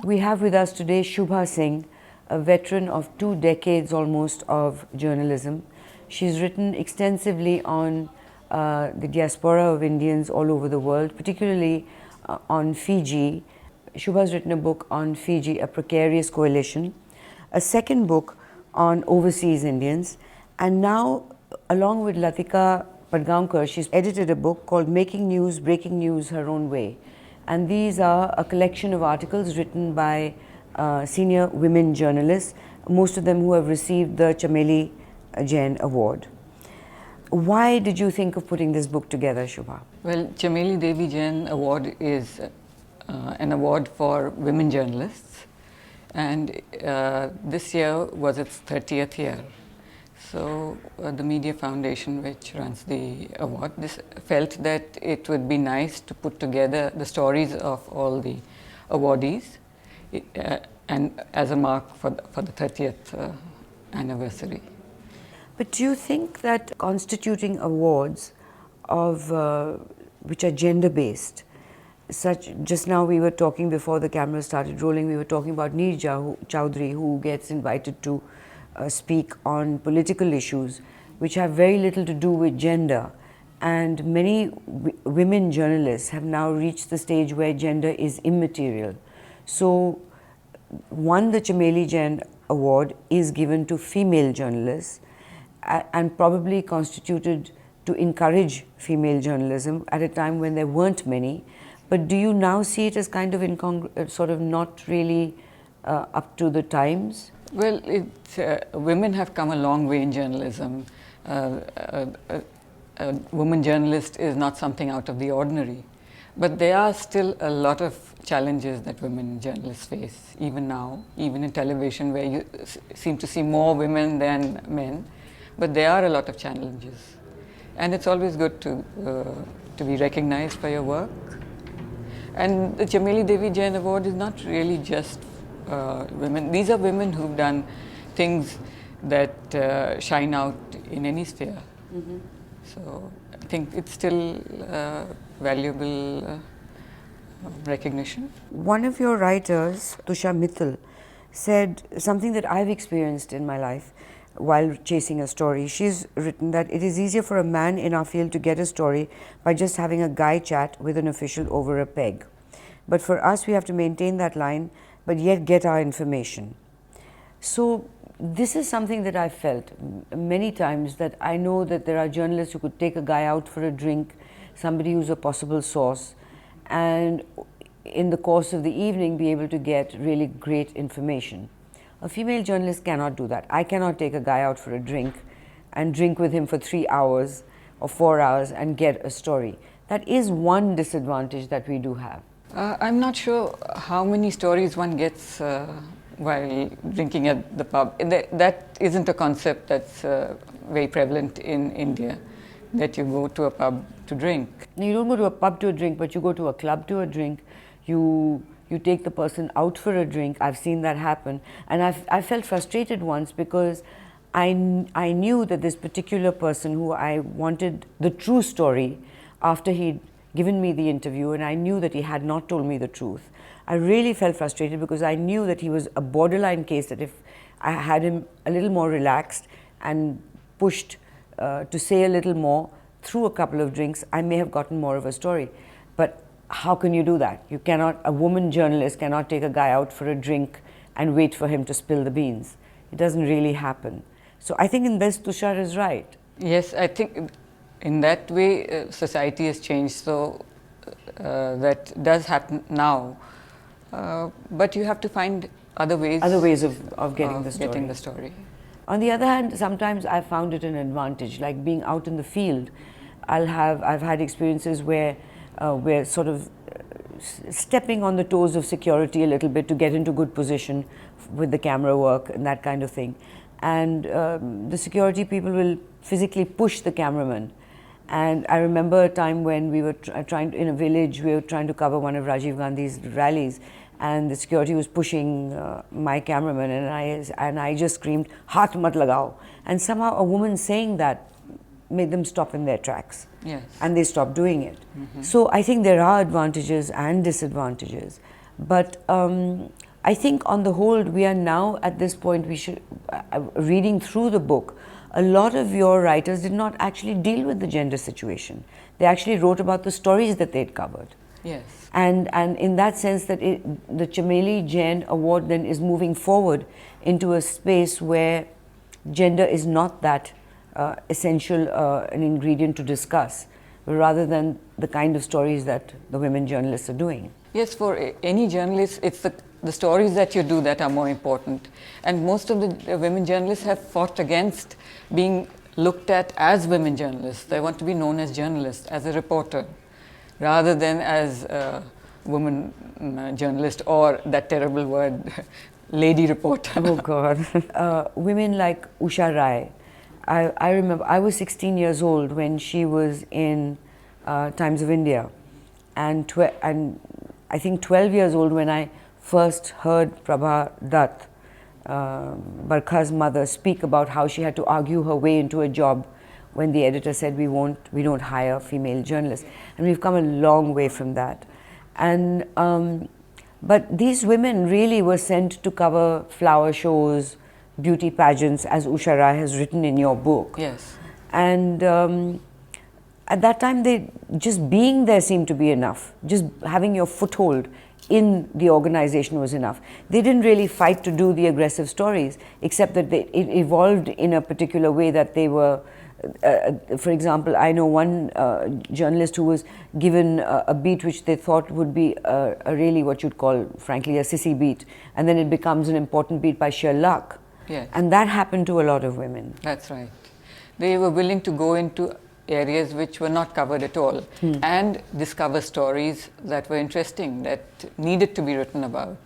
We have with us today Shubha Singh, a veteran of 2 decades almost of journalism. She's written extensively on the diaspora of Indians all over the world, particularly on Fiji. Shubha's written a book on Fiji, A Precarious Coalition, a second book on overseas Indians, and now, along with Latika Padgaonkar, she's edited a book called Making News, Breaking News Her Own Way. And these are a collection of articles written by senior women journalists, most of them who have received the Chameli Jain Award. Why did you think of putting this book together, Shubha? Well, Chameli Devi Jain Award is an award for women journalists, and this year was its 30th year. So the Media Foundation, which runs the award, felt that it would be nice to put together the stories of all the awardees and as a mark for the 30th anniversary. But do you think that constituting awards of which are gender-based, just now we were talking before the camera started rolling, we were talking about Neerja Chowdhury, who gets invited to speak on political issues which have very little to do with gender, and many women journalists have now reached the stage where gender is immaterial. So the Chameli Jain Award is given to female journalists and probably constituted to encourage female journalism at a time when there weren't many. But do you now see it as kind of sort of not really up to the times? Well, women have come a long way in journalism. A woman journalist is not something out of the ordinary. But there are still a lot of challenges that women journalists face, even now, even in television, where you seem to see more women than men. But there are a lot of challenges. And it's always good to be recognized for your work. And the Chameli Devi Jain Award is not really just women. These are women who've done things that shine out in any sphere. Mm-hmm. So I think it's still valuable recognition. One of your writers, Tusha Mittal, said something that I've experienced in my life while chasing a story. She's written that it is easier for a man in our field to get a story by just having a guy chat with an official over a peg. But for us, we have to maintain that line, but yet get our information. So this is something that I've felt many times, that I know that there are journalists who could take a guy out for a drink, somebody who's a possible source, and in the course of the evening be able to get really great information. A female journalist cannot do that. I cannot take a guy out for a drink and drink with him for 3 hours or 4 hours and get a story. That is one disadvantage that we do have. I'm not sure how many stories one gets while drinking at the pub. That isn't a concept that's very prevalent in India, that you go to a pub to drink. No, you don't go to a pub to a drink, but you go to a club to a drink. You take the person out for a drink. I've seen that happen, and I felt frustrated once because I knew that this particular person, who I wanted the true story after he'd given me the interview, and I knew that he had not told me the truth. I really felt frustrated because I knew that he was a borderline case, that if I had him a little more relaxed and pushed to say a little more through a couple of drinks, I may have gotten more of a story. But how can you do that? You cannot, a woman journalist cannot take a guy out for a drink and wait for him to spill the beans. It doesn't really happen. So I think in this, Tushar is right. Yes, I think in that way society has changed, so that does happen now. But you have to find other ways of getting the story. On the other hand, sometimes I've found it an advantage, like being out in the field. I've had experiences where we're sort of stepping on the toes of security a little bit to get into good position with the camera work and that kind of thing. And the security people will physically push the cameraman. And I remember a time when we were in a village, we were trying to cover one of Rajiv Gandhi's rallies, and the security was pushing my cameraman, and I just screamed, "Haath mat lagao." And somehow a woman saying that made them stop in their tracks. Yes. And they stopped doing it. Mm-hmm. So I think there are advantages and disadvantages. But I think on the whole, we are now at this point, reading through the book, a lot of your writers did not actually deal with the gender situation. They actually wrote about the stories that they'd covered. Yes. And in that sense, that the Chameli Jain Award then is moving forward into a space where gender is not that essential an ingredient to discuss, rather than the kind of stories that the women journalists are doing. Yes, for any journalist, it's the stories that you do that are more important. And most of the women journalists have fought against being looked at as women journalists. They want to be known as journalists, as a reporter, rather than as a woman journalist, or that terrible word, lady reporter. Oh God. Women like Usha Rai. I remember I was 16 years old when she was in Times of India, and I think 12 years old when I first heard Prabha Dutt, Barkha's mother, speak about how she had to argue her way into a job when the editor said we don't hire female journalists. And we've come a long way from that. And but these women really were sent to cover flower shows, beauty pageants, as Usha Rai has written in your book. Yes. And at that time, just being there seemed to be enough. Just having your foothold in the organization was enough. They didn't really fight to do the aggressive stories, except that it evolved in a particular way that they were, for example, I know one journalist who was given a beat which they thought would be a really what you'd call, frankly, a sissy beat, and then it becomes an important beat by sheer luck. Yes. And that happened to a lot of women. That's right. They were willing to go into areas which were not covered at all, and discover stories that were interesting, that needed to be written about.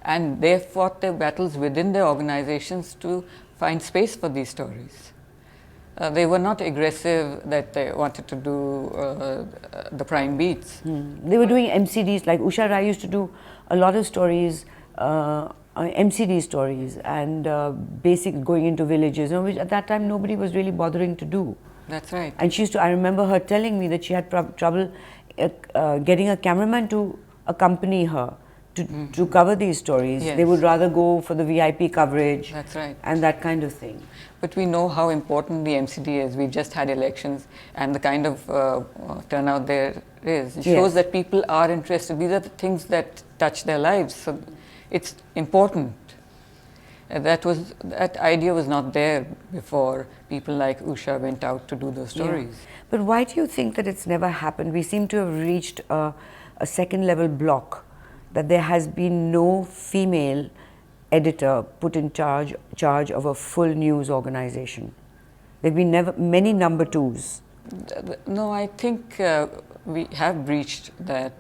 And they fought their battles within their organizations to find space for these stories. They were not aggressive that they wanted to do the prime beats. They were doing MCDs, like Usha Rai used to do a lot of stories, MCD stories, and basic going into villages, which at that time nobody was really bothering to do. That's right. And I remember her telling me that she had trouble getting a cameraman to accompany her to cover these stories. Yes. They would rather go for the VIP coverage. That's right. And that kind of thing. But we know how important the MCD is. We've just had elections, and the kind of turnout there is. It shows that people are interested. These are the things that touch their lives. So it's important. That idea was not there before people like Usha went out to do those stories. Yeah. But why do you think that it's never happened? We seem to have reached a second level block, that there has been no female editor put in charge of a full news organization. There have been many number twos. No, I think we have reached that.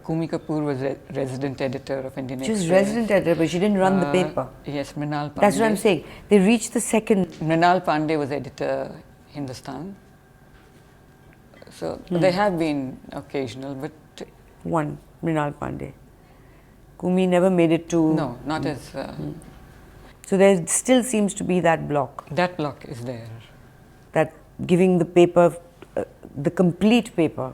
Kumi Kapoor was resident editor of Indian Express. She was resident editor, but she didn't run the paper. Yes, Mrinal Pandey. That's what I'm saying. They reached the second. Mrinal Pandey was editor Hindustan. So there have been occasional, but one, Mrinal Pandey. Kumi never made it to. No, not as. So there still seems to be that block. That block is there. That giving the paper, the complete paper,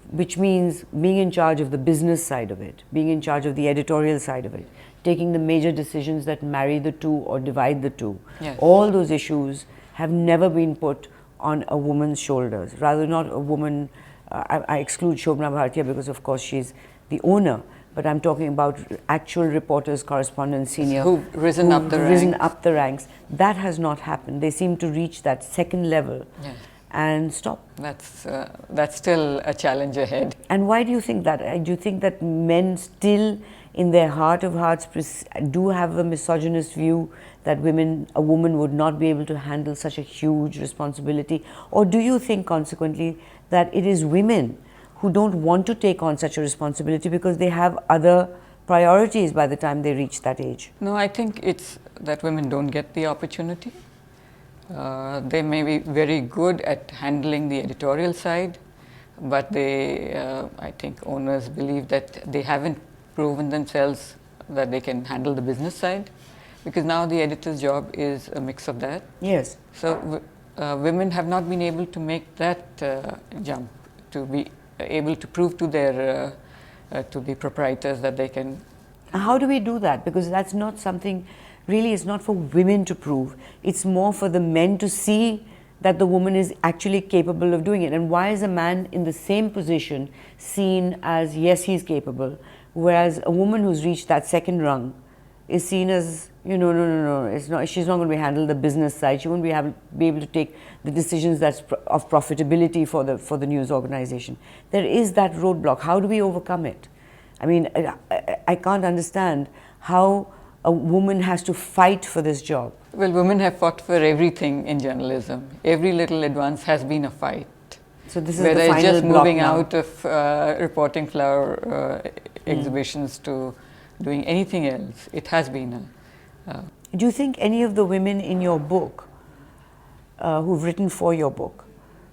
which means being in charge of the business side of it, being in charge of the editorial side of it, taking the major decisions that marry the two or divide the two. Yes. All those issues have never been put on a woman's shoulders. Rather, not a woman, I exclude Shobna Bhartiya because of course she's the owner, but I'm talking about actual reporters, correspondents, senior, who've risen up the ranks. That has not happened. They seem to reach that second level. Yes. And stop. That's still a challenge ahead. And why do you think that? Do you think that men still, in their heart of hearts, do have a misogynist view that a woman would not be able to handle such a huge responsibility? Or do you think, consequently, that it is women who don't want to take on such a responsibility because they have other priorities by the time they reach that age? No, I think it's that women don't get the opportunity. They may be very good at handling the editorial side, but I think owners believe that they haven't proven themselves that they can handle the business side, because now the editor's job is a mix of that. Yes. So women have not been able to make that jump, to be able to prove to their to the proprietors that they can How do we do that? Because that's not something, really, it's not for women to prove. It's more for the men to see that the woman is actually capable of doing it. And why is a man in the same position seen as, yes, he's capable, whereas a woman who's reached that second rung is seen as, no, it's not, she's not going to handle the business side. She won't be able to take the decisions that's of profitability for the news organization. There is that roadblock. How do we overcome it? I mean, I can't understand how a woman has to fight for this job. Well, women have fought for everything in journalism. Every little advance has been a fight. So this is whether the final it's just moving block now. out of reporting flower exhibitions to doing anything else, it has been a... Do you think any of the women in your book who've written for your book,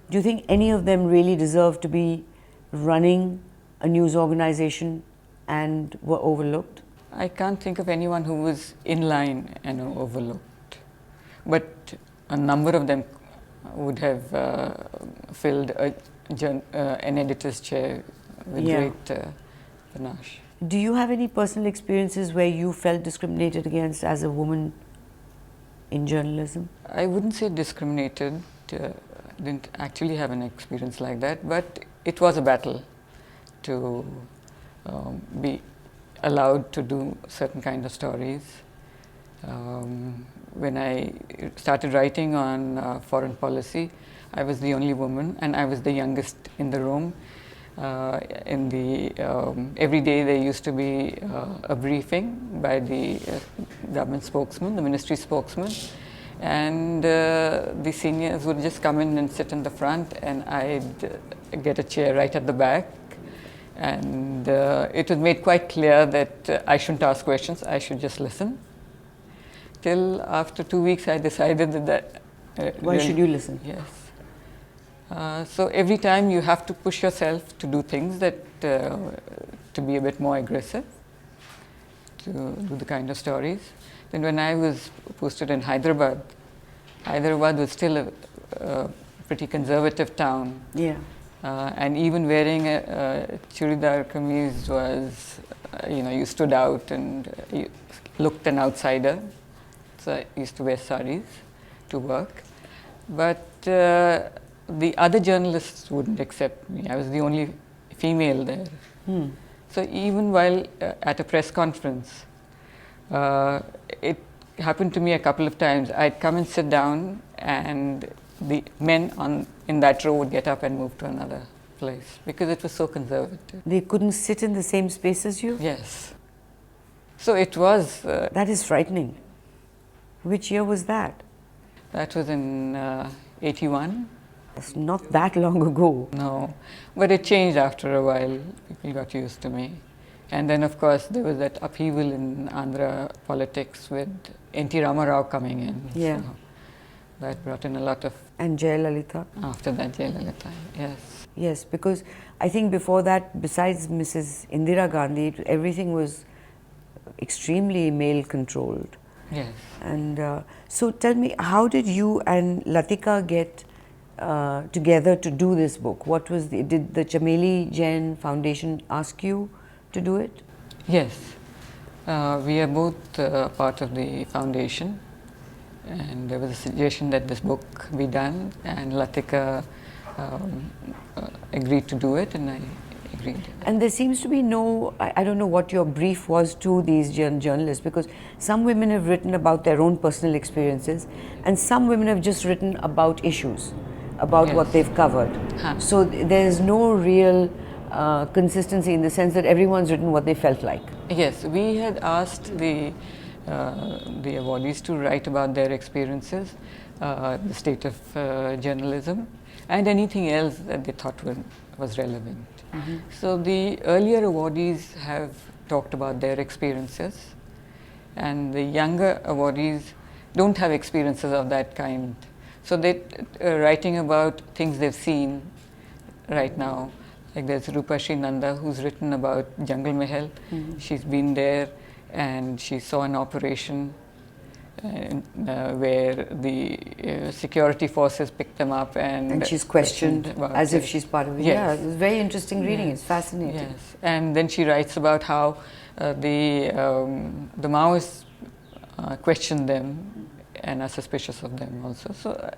do you think any of them really deserve to be running a news organization and were overlooked? I can't think of anyone who was in line and overlooked. But a number of them would have filled an editor's chair with great panache. Do you have any personal experiences where you felt discriminated against as a woman in journalism? I wouldn't say discriminated. Didn't actually have an experience like that, but it was a battle to be allowed to do certain kind of stories. When I started writing on foreign policy, I was the only woman and I was the youngest in the room. Every day there used to be a briefing by the government spokesman, the ministry spokesman, and the seniors would just come in and sit in the front, and I'd get a chair right at the back. And it was made quite clear that I shouldn't ask questions, I should just listen. Till after 2 weeks I decided that... Why should you listen? Yes. So every time you have to push yourself to do things that, to be a bit more aggressive, to do the kind of stories. Then when I was posted in Hyderabad was still a pretty conservative town. Yeah. And even wearing a churidar kameez was, you stood out and you looked an outsider. So I used to wear saris to work. But the other journalists wouldn't accept me. I was the only female there. So even while at a press conference, it happened to me a couple of times. I'd come and sit down and the men in that row would get up and move to another place because it was so conservative. They couldn't sit in the same space as you? Yes. So it was... that is frightening. Which year was that? That was in 81. It's not that long ago. No, but it changed after a while. People got used to me. And then of course there was that upheaval in Andhra politics with N.T. Ramarao coming in. Yeah. So that brought in a lot of... And Jayalalitha? After that, Jayalalitha, yes. Yes, because I think before that, besides Mrs. Indira Gandhi, everything was extremely male-controlled. Yes. And so tell me, how did you and Latika get together to do this book? Did the Chameli Jain Foundation ask you to do it? Yes. We are both part of the foundation. And there was a suggestion that this book be done, and Latika agreed to do it, and I agreed. And there seems to be no, I don't know what your brief was to these journalists, because some women have written about their own personal experiences, and some women have just written about issues, about what they've covered. So there's no real consistency in the sense that everyone's written what they felt like. Yes, we had asked the awardees to write about their experiences, the state of journalism, and anything else that they thought was relevant. So the earlier awardees have talked about their experiences, and the younger awardees don't have experiences of that kind. So they're writing about things they've seen right now. Like there's Rupashri Nanda, who's written about Jungle Mahal. She's been there and she saw an operation where the security forces picked them up And she's questioned as if she's part of it. Yes. Yeah, it's very interesting reading. Yes. It's fascinating. Yes, and then she writes about how the Maoists question them and are suspicious of them also. So,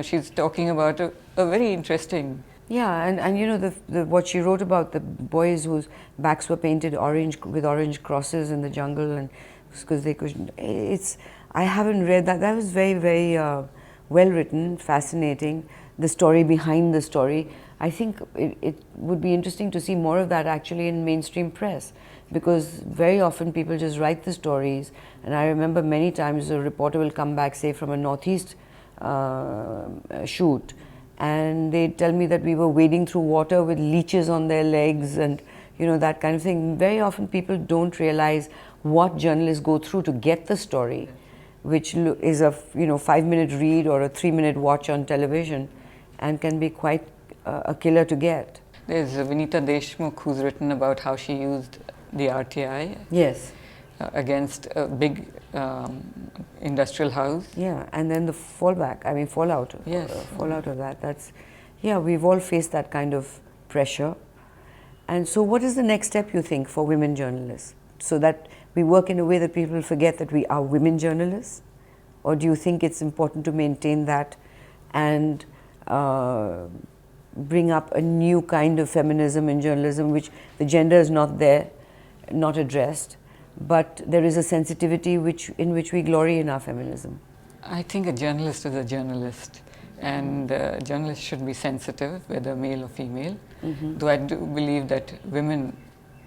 she's talking about a very interesting. Yeah, and you know what she wrote about the boys whose backs were painted orange with orange crosses in the jungle, and because they could. I haven't read that. That was very well written, fascinating. The story behind the story. I think it would be interesting to see more of that actually in mainstream press, because very often people just write the stories, and I remember many times a reporter will come back, say from a Northeast shoot, and they tell me that we were wading through water with leeches on their legs, and that kind of thing. Very often people don't realize what journalists go through to get the story, which is a 5-minute read or a 3-minute watch on television, and can be quite a killer to get. There's Vinita Deshmukh, who's written about how she used the RTI. Yes. Against a big industrial house. Yeah, and then the fallout. Yes. Fallout of that. We've all faced that kind of pressure. And so what is the next step, you think, for women journalists? So that we work in a way that people forget that we are women journalists? Or do you think it's important to maintain that and bring up a new kind of feminism in journalism, which the gender is not there, not addressed, but there is a sensitivity in which we glory in our feminism? I think a journalist is a journalist, and journalists should be sensitive, whether male or female. Mm-hmm. Though I do believe that women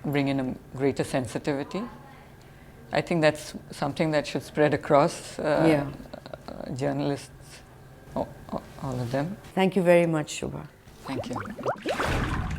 bring in a greater sensitivity. I think that's something that should spread across journalists, all of them. Thank you very much, Shubha. Thank you.